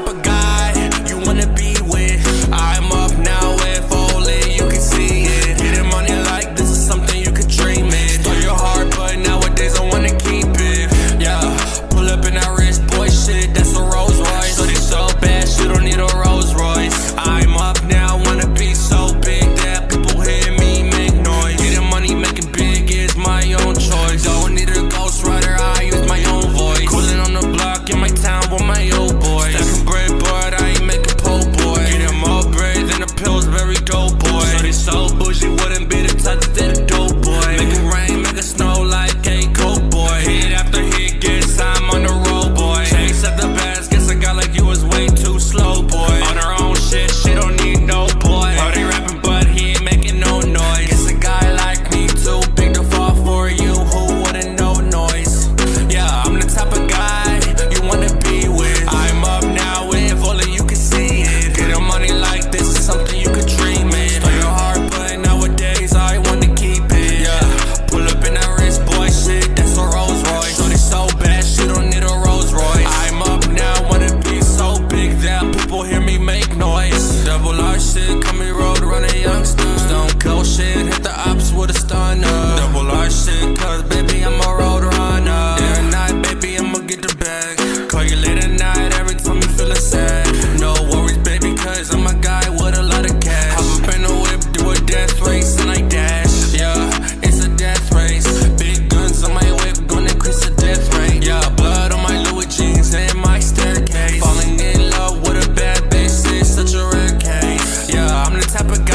type of guy you wanna be with. I'm up now, if only you can see it. Getting money like this is something you could dream it. Stole your heart, but nowadays I wanna keep it. Yeah, pull up in that wrist, boy, shit, that's a Rolls Royce. So they so bad, she don't need a Rolls Royce. I'm up now, wanna be so big that people hear me make noise. Getting money, making big is my own choice. Don't need a ghostwriter, I use my own voice. Coolin' on the block in my town with my old boys. Stacking bread, but I ain't making po' boy. Getting more bread than the Pillsbury dope boy. So they so bougie, wouldn't be the type to stay the dope boy. Make it rain, make it snow like a coke boy. Hit after hit, guess I'm on the road, boy. Chase at the best, guess a guy like you is way too slow, boy. On her own shit, she don't need no boy. Oh, they rapping, but he ain't making no noise. Guess a guy like me too big to fall for you, who wouldn't know noise. Yeah, I'm the type of guy you wanna be with. I'm up now, if only you can see it. Getting money like this is something you could dream it. Stole your heart, but nowadays I wanna keep it. Yeah, pull up in that wrist, boy, shit, that's a Rolls Royce. So they so bad, she don't need a Rolls Royce. I'm up now, wanna be so big that people hear me make noise. Double R shit, call me road running youngster. Stone cold shit, hit the ops with a stunner. Double R shit, cause baby I'm a road runner. Day or night, baby I'ma get the bag. Call you late at night, every time you feelin' sad. No worries, baby, cause I'm a guy with a lot of cash. Hop up in the whip, do a death race, and I dash. Yeah, it's a death race. Big guns on my whip, gonna increase the death rate. Yeah, blood on my Louis jeans and my staircase. Falling in love with a bad bitch is such a rare case. Yeah, I'm the type of guy